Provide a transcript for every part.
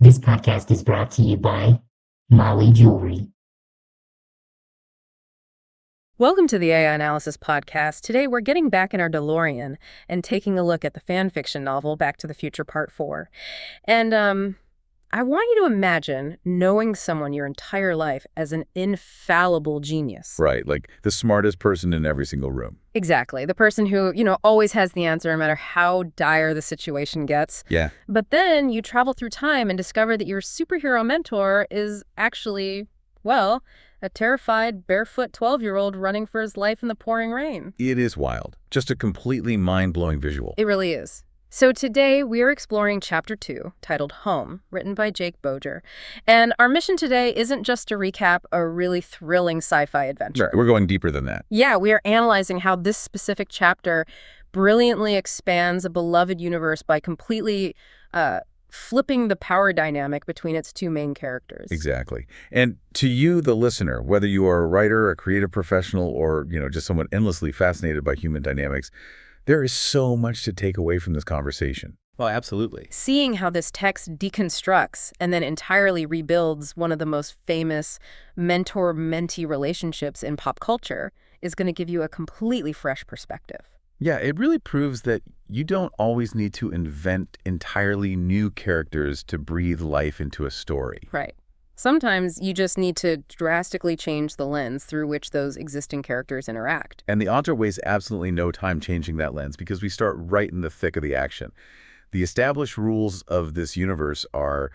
This podcast is brought to you by Molly Jewelry. Welcome to the AI Analysis Podcast. Today we're getting back in our DeLorean and taking a look at the fanfiction novel Back to the Future Part 4. And I want you to imagine knowing someone your entire life as an infallible genius. Right, like the smartest person in every single room. Exactly. The person who, always has the answer no matter how dire the situation gets. Yeah. But then you travel through time and discover that your superhero mentor is actually, well, a terrified, barefoot 12-year-old running for his life in the pouring rain. It is wild. Just a completely mind-blowing visual. It really is. So today we are exploring Chapter 2, titled Home, written by Jake Boger. And our mission today isn't just to recap a really thrilling sci-fi adventure. Right, we're going deeper than that. Yeah, we are analyzing how this specific chapter brilliantly expands a beloved universe by completely flipping the power dynamic between its two main characters. Exactly. And to you, the listener, whether you are a writer, a creative professional, or just someone endlessly fascinated by human dynamics, there is so much to take away from this conversation. Oh, absolutely. Seeing how this text deconstructs and then entirely rebuilds one of the most famous mentor-mentee relationships in pop culture is going to give you a completely fresh perspective. Yeah, it really proves that you don't always need to invent entirely new characters to breathe life into a story. Right. Sometimes you just need to drastically change the lens through which those existing characters interact. And the author wastes absolutely no time changing that lens because we start right in the thick of the action. The established rules of this universe are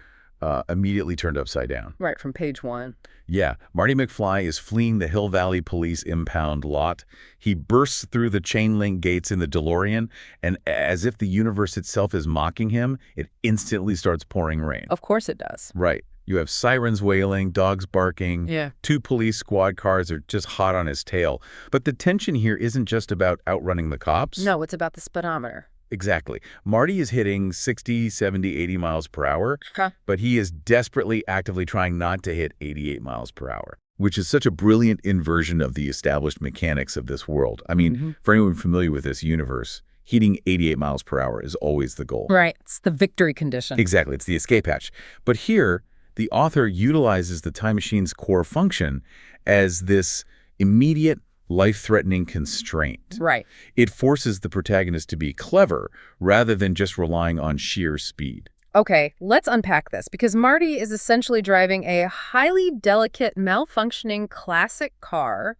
immediately turned upside down. Right, from page 1. Yeah, Marty McFly is fleeing the Hill Valley Police impound lot. He bursts through the chain link gates in the DeLorean, and as if the universe itself is mocking him, it instantly starts pouring rain. Of course it does. Right. You have sirens wailing, dogs barking. Yeah. 2 police squad cars are just hot on his tail. But the tension here isn't just about outrunning the cops. No, it's about the speedometer. Exactly. Marty is hitting 60, 70, 80 miles per hour, Huh. but he is desperately, actively trying not to hit 88 miles per hour, which is such a brilliant inversion of the established mechanics of this world. I mean, for anyone familiar with this universe, hitting 88 miles per hour is always the goal. Right. It's the victory condition. Exactly. It's the escape hatch. But here, the author utilizes the time machine's core function as this immediate, life-threatening constraint. Right. It forces the protagonist to be clever rather than just relying on sheer speed. Okay, let's unpack this, because Marty is essentially driving a highly delicate, malfunctioning classic car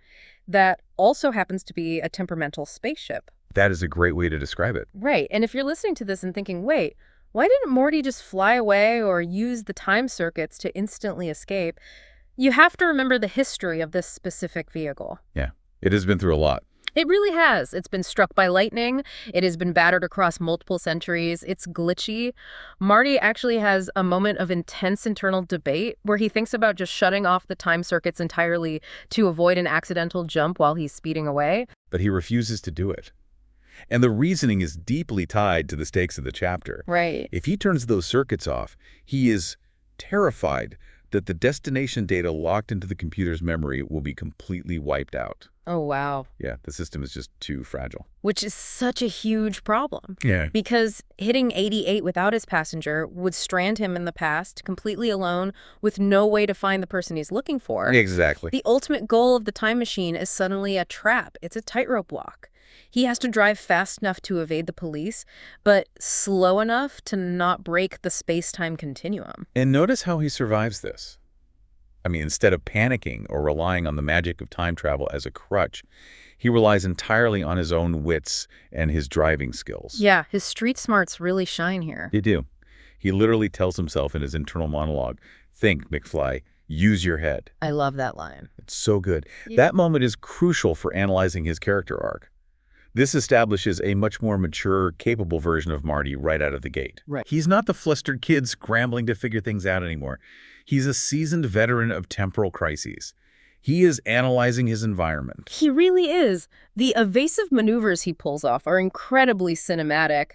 that also happens to be a temperamental spaceship. That is a great way to describe it. Right, and if you're listening to this and thinking, wait, why didn't Morty just fly away or use the time circuits to instantly escape? You have to remember the history of this specific vehicle. Yeah, it has been through a lot. It really has. It's been struck by lightning. It has been battered across multiple centuries. It's glitchy. Marty actually has a moment of intense internal debate where he thinks about just shutting off the time circuits entirely to avoid an accidental jump while he's speeding away. But he refuses to do it. And the reasoning is deeply tied to the stakes of the chapter. Right. If he turns those circuits off, he is terrified that the destination data locked into the computer's memory will be completely wiped out. Oh, wow. Yeah, the system is just too fragile. Which is such a huge problem. Yeah. Because hitting 88 without his passenger would strand him in the past, completely alone, with no way to find the person he's looking for. Exactly. The ultimate goal of the time machine is suddenly a trap. It's a tightrope walk. He has to drive fast enough to evade the police, but slow enough to not break the space-time continuum. And notice how he survives this. I mean, instead of panicking or relying on the magic of time travel as a crutch, he relies entirely on his own wits and his driving skills. Yeah, his street smarts really shine here. They do. He literally tells himself in his internal monologue, "Think, McFly, use your head." I love that line. It's so good. Yeah. That moment is crucial for analyzing his character arc. This establishes a much more mature, capable version of Marty right out of the gate. Right. He's not the flustered kid scrambling to figure things out anymore. He's a seasoned veteran of temporal crises. He is analyzing his environment. He really is. The evasive maneuvers he pulls off are incredibly cinematic,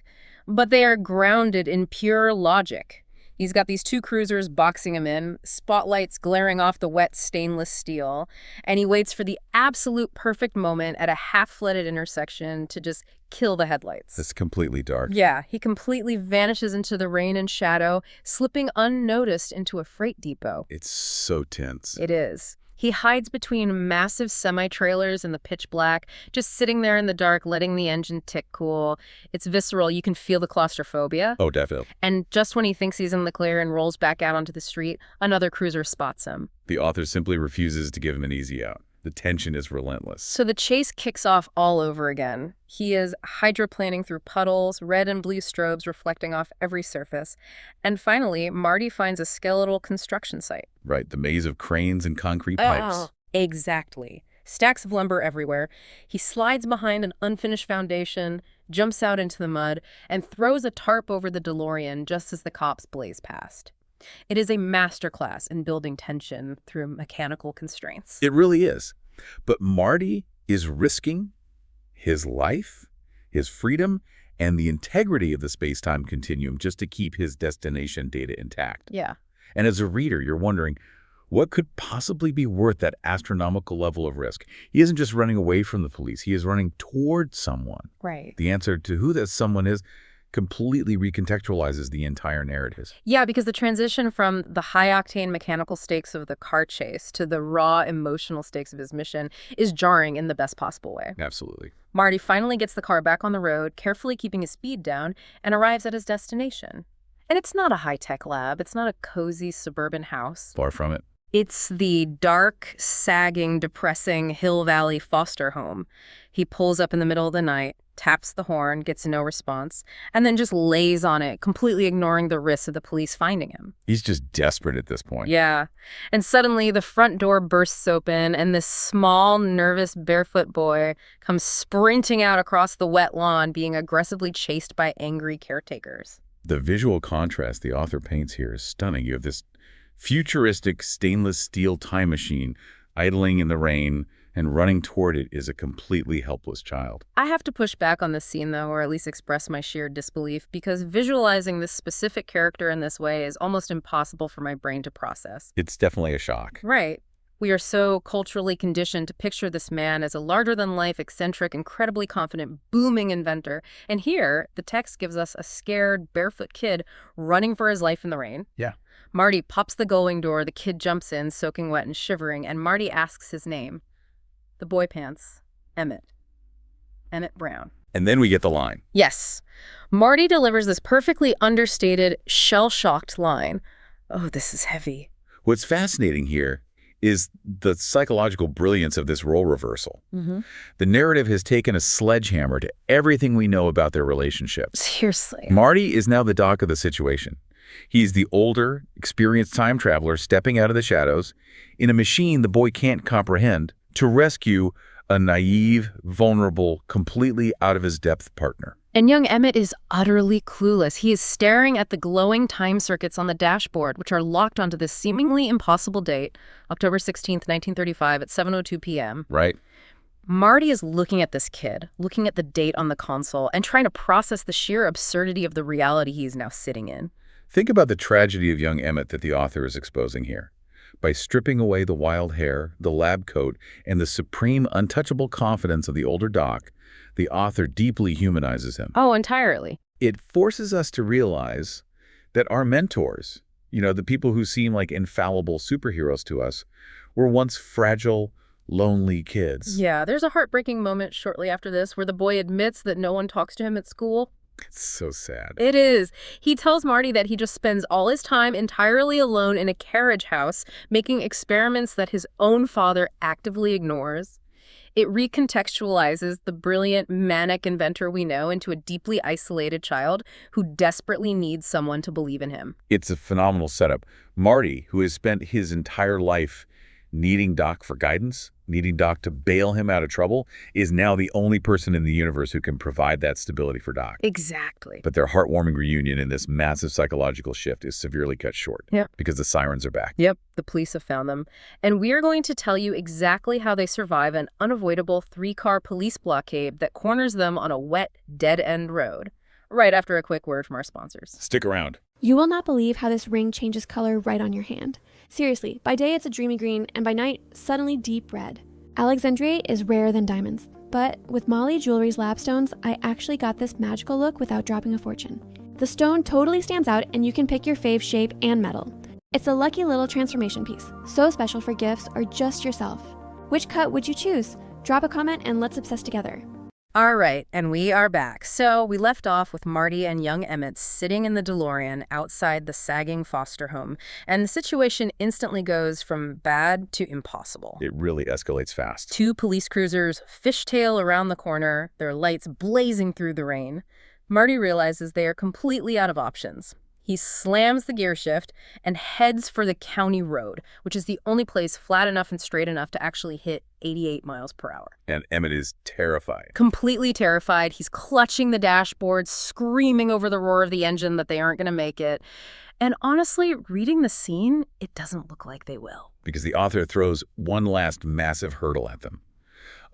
but they are grounded in pure logic. He's got these two cruisers boxing him in, spotlights glaring off the wet stainless steel, and he waits for the absolute perfect moment at a half-flooded intersection to just kill the headlights. It's completely dark. Yeah, he completely vanishes into the rain and shadow, slipping unnoticed into a freight depot. It's so tense. It is. He hides between massive semi-trailers in the pitch black, just sitting there in the dark, letting the engine tick cool. It's visceral. You can feel the claustrophobia. Oh, definitely. And just when he thinks he's in the clear and rolls back out onto the street, another cruiser spots him. The author simply refuses to give him an easy out. The tension is relentless. So the chase kicks off all over again. He is hydroplaning through puddles, red and blue strobes reflecting off every surface. And finally, Marty finds a skeletal construction site. Right, the maze of cranes and concrete pipes. Exactly. Stacks of lumber everywhere. He slides behind an unfinished foundation, jumps out into the mud, and throws a tarp over the DeLorean just as the cops blaze past. It is a masterclass in building tension through mechanical constraints. It really is. But Marty is risking his life, his freedom, and the integrity of the space-time continuum just to keep his destination data intact. Yeah. And as a reader, you're wondering, what could possibly be worth that astronomical level of risk? He isn't just running away from the police. He is running toward someone. Right. The answer to who that someone is completely recontextualizes the entire narrative. Yeah, because the transition from the high-octane mechanical stakes of the car chase to the raw emotional stakes of his mission is jarring in the best possible way. Absolutely. Marty finally gets the car back on the road, carefully keeping his speed down, and arrives at his destination. And it's not a high-tech lab. It's not a cozy suburban house. Far from it. It's the dark, sagging, depressing Hill Valley foster home. He pulls up in the middle of the night, taps the horn, gets no response, and then just lays on it, completely ignoring the risks of the police finding him. He's just desperate at this point. Yeah. And suddenly the front door bursts open and this small, nervous, barefoot boy comes sprinting out across the wet lawn, being aggressively chased by angry caretakers. The visual contrast the author paints here is stunning. You have this futuristic stainless steel time machine idling in the rain, and running toward it is a completely helpless child. I have to push back on this scene, though, or at least express my sheer disbelief, because visualizing this specific character in this way is almost impossible for my brain to process. It's definitely a shock. Right. We are so culturally conditioned to picture this man as a larger-than-life, eccentric, incredibly confident, booming inventor. And here, the text gives us a scared, barefoot kid running for his life in the rain. Yeah. Marty pops the going door, the kid jumps in, soaking wet and shivering, and Marty asks his name. The boy pants, Emmett. Emmett Brown. And then we get the line. Yes. Marty delivers this perfectly understated, shell-shocked line. Oh, this is heavy. What's fascinating here is the psychological brilliance of this role reversal. The narrative has taken a sledgehammer to everything we know about their relationship. Seriously. Marty is now the doc of the situation. He's the older, experienced time traveler stepping out of the shadows in a machine the boy can't comprehend to rescue a naive, vulnerable, completely out-of-his-depth partner. And young Emmett is utterly clueless. He is staring at the glowing time circuits on the dashboard, which are locked onto this seemingly impossible date, October 16th, 1935 at 7:02 p.m. Right. Marty is looking at this kid, looking at the date on the console, and trying to process the sheer absurdity of the reality he is now sitting in. Think about the tragedy of young Emmett that the author is exposing here. By stripping away the wild hair, the lab coat, and the supreme, untouchable confidence of the older doc, the author deeply humanizes him. Oh, entirely. It forces us to realize that our mentors, the people who seem like infallible superheroes to us, were once fragile, lonely kids. Yeah, there's a heartbreaking moment shortly after this where the boy admits that no one talks to him at school. It's so sad. It is. He tells Marty that he just spends all his time entirely alone in a carriage house, making experiments that his own father actively ignores. It recontextualizes the brilliant, manic inventor we know into a deeply isolated child who desperately needs someone to believe in him. It's a phenomenal setup. Marty, who has spent his entire life needing Doc for guidance, needing Doc to bail him out of trouble, is now the only person in the universe who can provide that stability for Doc. Exactly. But their heartwarming reunion in this massive psychological shift is severely cut short. Yep. Because the sirens are back. Yep, the police have found them. And we are going to tell you exactly how they survive an unavoidable 3-car police blockade that corners them on a wet, dead-end road, right after a quick word from our sponsors. Stick around. You will not believe how this ring changes color right on your hand. Seriously, by day it's a dreamy green, and by night, suddenly deep red. Alexandrite is rarer than diamonds, but with Molly Jewelry's lapstones, I actually got this magical look without dropping a fortune. The stone totally stands out, and you can pick your fave shape and metal. It's a lucky little transformation piece, so special for gifts or just yourself. Which cut would you choose? Drop a comment and let's obsess together. All right, and we are back. So we left off with Marty and young Emmett sitting in the DeLorean outside the sagging foster home, and the situation instantly goes from bad to impossible. It really escalates fast. 2 police cruisers fishtail around the corner, their lights blazing through the rain. Marty realizes they are completely out of options. He slams the gear shift and heads for the county road, which is the only place flat enough and straight enough to actually hit 88 miles per hour. And Emmett is terrified. Completely terrified. He's clutching the dashboard, screaming over the roar of the engine that they aren't going to make it. And honestly, reading the scene, it doesn't look like they will. Because the author throws one last massive hurdle at them.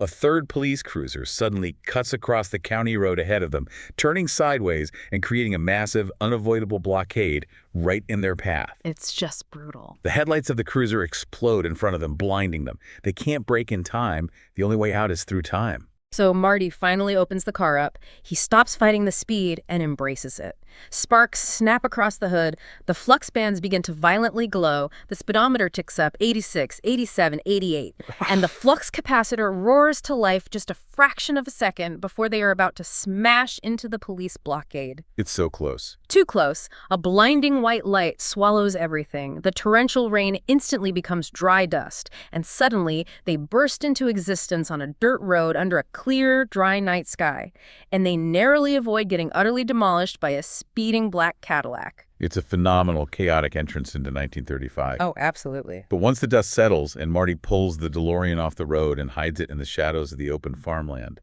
A third police cruiser suddenly cuts across the county road ahead of them, turning sideways and creating a massive, unavoidable blockade right in their path. It's just brutal. The headlights of the cruiser explode in front of them, blinding them. They can't brake in time. The only way out is through time. So Marty finally opens the car up. He stops fighting the speed and embraces it. Sparks snap across the hood. The flux bands begin to violently glow. The speedometer ticks up 86, 87, 88. And the flux capacitor roars to life just a fraction of a second before they are about to smash into the police blockade. It's so close. Too close. A blinding white light swallows everything. The torrential rain instantly becomes dry dust. And suddenly, they burst into existence on a dirt road under a clear, dry night sky. And they narrowly avoid getting utterly demolished by a speeding black Cadillac. It's a phenomenal, chaotic entrance into 1935. Oh, absolutely. But once the dust settles and Marty pulls the DeLorean off the road and hides it in the shadows of the open farmland,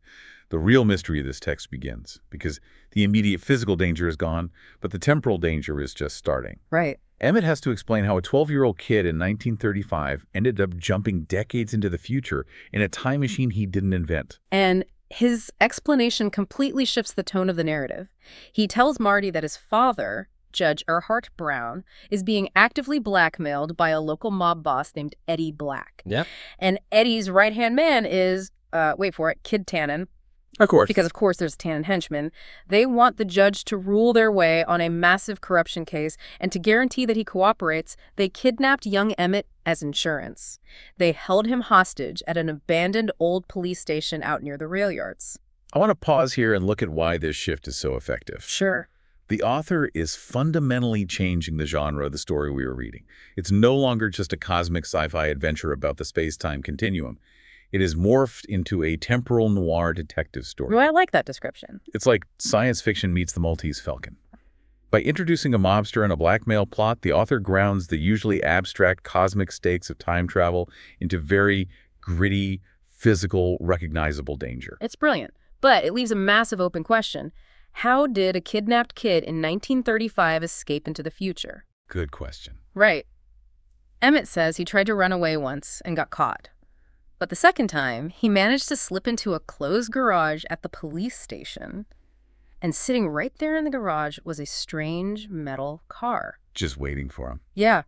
the real mystery of this text begins, because the immediate physical danger is gone, but the temporal danger is just starting. Right. Emmett has to explain how a 12-year-old kid in 1935 ended up jumping decades into the future in a time machine he didn't invent. And his explanation completely shifts the tone of the narrative. He tells Marty that his father, Judge Erhart Brown, is being actively blackmailed by a local mob boss named Eddie Black. Yep. And Eddie's right-hand man is, wait for it, Kid Tannen. Of course. Because, of course, there's Tannen henchmen. They want the judge to rule their way on a massive corruption case, and to guarantee that he cooperates, they kidnapped young Emmett as insurance. They held him hostage at an abandoned old police station out near the rail yards. I want to pause here and look at why this shift is so effective. Sure. The author is fundamentally changing the genre of the story we were reading. It's no longer just a cosmic sci-fi adventure about the space-time continuum. It is morphed into a temporal noir detective story. Well, I like that description. It's like science fiction meets the Maltese Falcon. By introducing a mobster and a blackmail plot, the author grounds the usually abstract cosmic stakes of time travel into very gritty, physical, recognizable danger. It's brilliant, but it leaves a massive open question. How did a kidnapped kid in 1935 escape into the future? Good question. Right. Emmett says he tried to run away once and got caught. But the second time, he managed to slip into a closed garage at the police station. And sitting right there in the garage was a strange metal car. Just waiting for him. Yeah.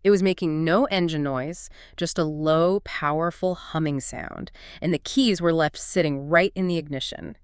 It was making no engine noise, just a low, powerful humming sound. And the keys were left sitting right in the ignition.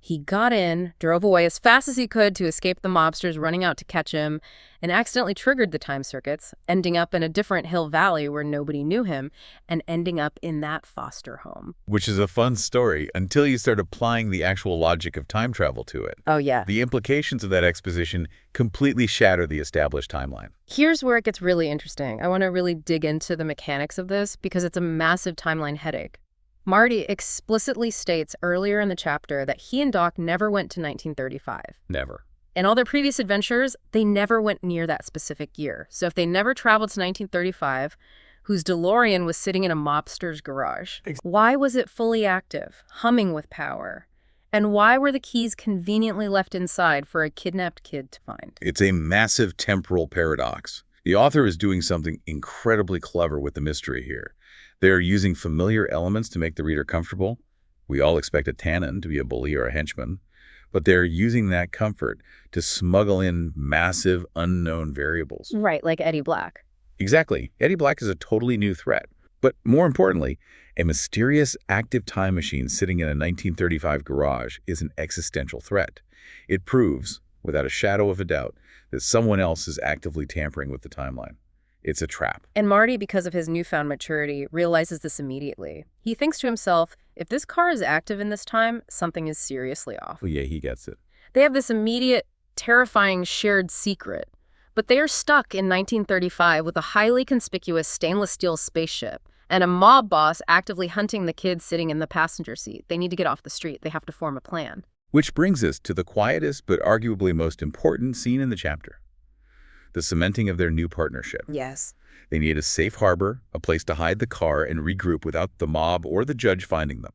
He got in, drove away as fast as he could to escape the mobsters running out to catch him, and accidentally triggered the time circuits, ending up in a different hill valley where nobody knew him, and ending up in that foster home. Which is a fun story until you start applying the actual logic of time travel to it. Oh, yeah. The implications of that exposition completely shatter the established timeline. Here's where it gets really interesting. I want to really dig into the mechanics of this because it's a massive timeline headache. Marty explicitly states earlier in the chapter that he and Doc never went to 1935. Never. In all their previous adventures, they never went near that specific year. So if they never traveled to 1935, whose DeLorean was sitting in a mobster's garage, why was it fully active, humming with power? And why were the keys conveniently left inside for a kidnapped kid to find? It's a massive temporal paradox. The author is doing something incredibly clever with the mystery here. They are using familiar elements to make the reader comfortable. We all expect a Tannen to be a bully or a henchman. But they're using that comfort to smuggle in massive unknown variables. Right, like Eddie Black. Exactly. Eddie Black is a totally new threat. But more importantly, a mysterious active time machine sitting in a 1935 garage is an existential threat. It proves, without a shadow of a doubt, that someone else is actively tampering with the timeline. It's a trap. And Marty, because of his newfound maturity, realizes this immediately. He thinks to himself, if this car is active in this time, something is seriously off. Well, yeah, he gets it. They have this immediate, terrifying shared secret. But they are stuck in 1935 with a highly conspicuous stainless steel spaceship and a mob boss actively hunting the kids sitting in the passenger seat. They need to get off the street. They have to form a plan. Which brings us to the quietest but arguably most important scene in the chapter. The cementing of their new partnership. Yes. They need a safe harbor, a place to hide the car and regroup without the mob or the judge finding them.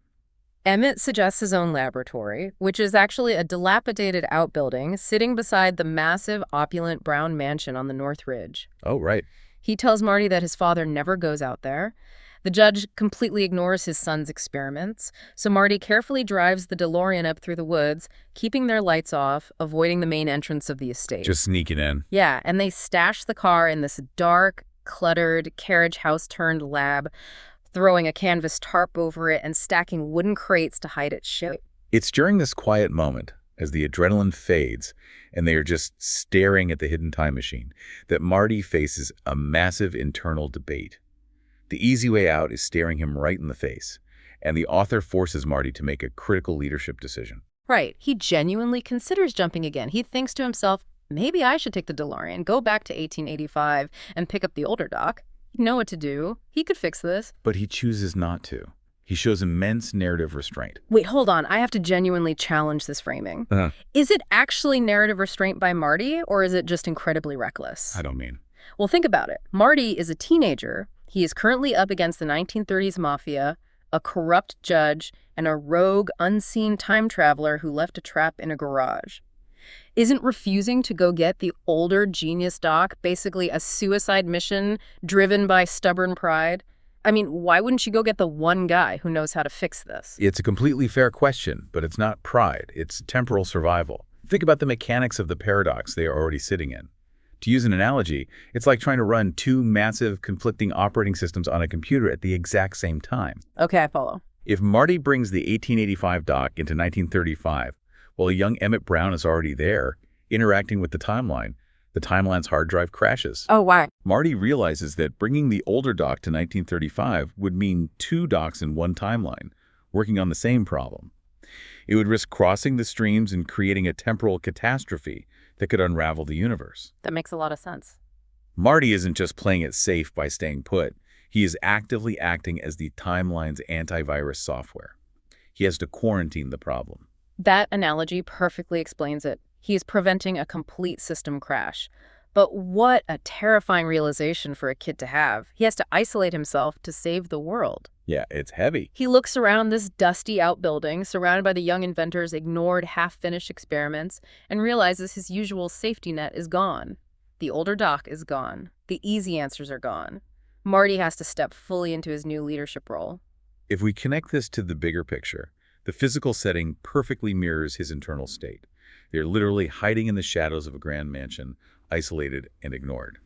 Emmett suggests his own laboratory, which is actually a dilapidated outbuilding sitting beside the massive, opulent brown mansion on the North Ridge. Oh, right. He tells Marty that his father never goes out there. The judge completely ignores his son's experiments, so Marty carefully drives the DeLorean up through the woods, keeping their lights off, avoiding the main entrance of the estate. Just sneaking in. Yeah, and they stash the car in this dark, cluttered, carriage house-turned lab, throwing a canvas tarp over it and stacking wooden crates to hide its shit. It's during this quiet moment, as the adrenaline fades and they are just staring at the hidden time machine, that Marty faces a massive internal debate. The easy way out is staring him right in the face, and the author forces Marty to make a critical leadership decision. Right. He genuinely considers jumping again. He thinks to himself, maybe I should take the DeLorean, go back to 1885, and pick up the older doc. He'd know what to do. He could fix this. But he chooses not to. He shows immense narrative restraint. Wait, hold on. I have to genuinely challenge this framing. Is it actually narrative restraint by Marty, or is it just incredibly reckless? I don't mean. Well, think about it. Marty is a teenager. He is currently up against the 1930s mafia, a corrupt judge, and a rogue, unseen time traveler who left a trap in a garage. Isn't refusing to go get the older genius doc basically a suicide mission driven by stubborn pride? I mean, why wouldn't you go get the one guy who knows how to fix this? It's a completely fair question, but it's not pride. It's temporal survival. Think about the mechanics of the paradox they are already sitting in. To use an analogy, it's like trying to run two massive conflicting operating systems on a computer at the exact same time. Okay, I follow. If Marty brings the 1885 doc into 1935, while a young Emmett Brown is already there, interacting with the timeline's hard drive crashes. Oh, why? Marty realizes that bringing the older doc to 1935 would mean two docs in one timeline, working on the same problem. It would risk crossing the streams and creating a temporal catastrophe that could unravel the universe. That makes a lot of sense. Marty isn't just playing it safe by staying put. He is actively acting as the timeline's antivirus software. He has to quarantine the problem. That analogy perfectly explains it. He is preventing a complete system crash. But what a terrifying realization for a kid to have. He has to isolate himself to save the world. Yeah, it's heavy. He looks around this dusty outbuilding, surrounded by the young inventor's ignored, half-finished experiments, and realizes his usual safety net is gone. The older doc is gone. The easy answers are gone. Marty has to step fully into his new leadership role. If we connect this to the bigger picture, the physical setting perfectly mirrors his internal state. They're literally hiding in the shadows of a grand mansion, isolated and ignored.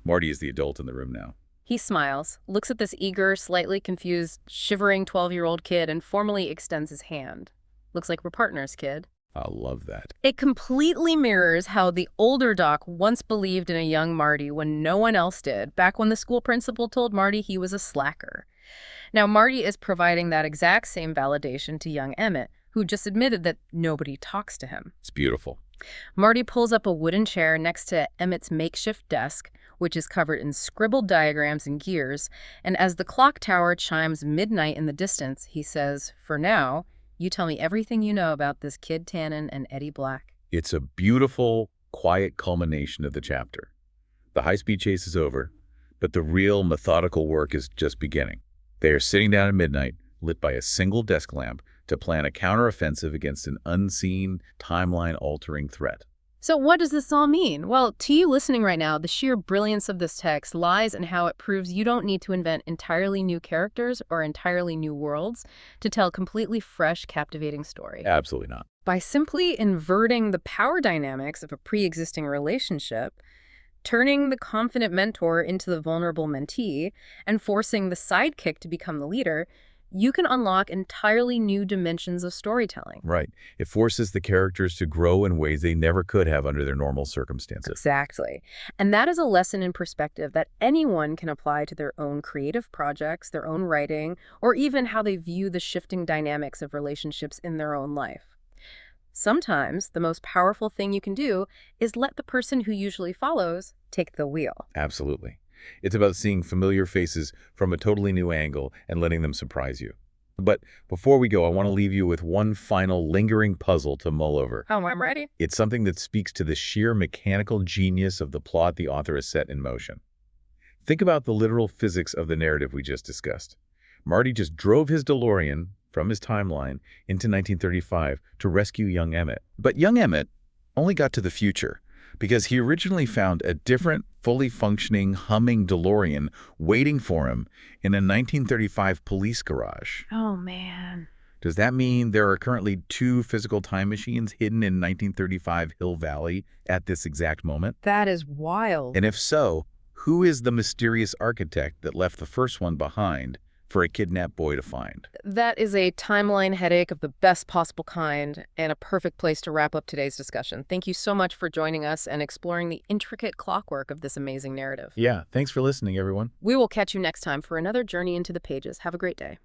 Marty is the adult in the room now. He smiles, looks at this eager, slightly confused, shivering 12-year-old kid and formally extends his hand. Looks like we're partners, kid. I love that. It completely mirrors how the older doc once believed in a young Marty when no one else did, back when the school principal told Marty he was a slacker. Now, Marty is providing that exact same validation to young Emmett, who just admitted that nobody talks to him. It's beautiful. Marty pulls up a wooden chair next to Emmett's makeshift desk, which is covered in scribbled diagrams and gears, and as the clock tower chimes midnight in the distance, he says, "For now, you tell me everything you know about this Kid Tannen and Eddie Black." It's a beautiful, quiet culmination of the chapter. The high-speed chase is over, but the real methodical work is just beginning. They are sitting down at midnight, lit by a single desk lamp, to plan a counteroffensive against an unseen, timeline-altering threat. So what does this all mean? Well, to you listening right now, the sheer brilliance of this text lies in how it proves you don't need to invent entirely new characters or entirely new worlds to tell a completely fresh, captivating story. Absolutely not. By simply inverting the power dynamics of a pre-existing relationship, turning the confident mentor into the vulnerable mentee, and forcing the sidekick to become the leader, you can unlock entirely new dimensions of storytelling. Right. It forces the characters to grow in ways they never could have under their normal circumstances. Exactly. And that is a lesson in perspective that anyone can apply to their own creative projects, their own writing, or even how they view the shifting dynamics of relationships in their own life. Sometimes the most powerful thing you can do is let the person who usually follows take the wheel. Absolutely. It's about seeing familiar faces from a totally new angle and letting them surprise you. But before we go, I want to leave you with one final lingering puzzle to mull over. Oh, I'm ready. It's something that speaks to the sheer mechanical genius of the plot the author has set in motion. Think about the literal physics of the narrative we just discussed. Marty just drove his DeLorean from his timeline into 1935 to rescue young Emmett. But young Emmett only got to the future because he originally found a different, fully functioning, humming DeLorean waiting for him in a 1935 police garage. Oh, man. Does that mean there are currently 2 physical time machines hidden in 1935 Hill Valley at this exact moment? That is wild. And if so, who is the mysterious architect that left the first one behind for a kidnapped boy to find? That is a timeline headache of the best possible kind and a perfect place to wrap up today's discussion. Thank you so much for joining us and exploring the intricate clockwork of this amazing narrative. Yeah, thanks for listening, everyone. We will catch you next time for another journey into the pages. Have a great day.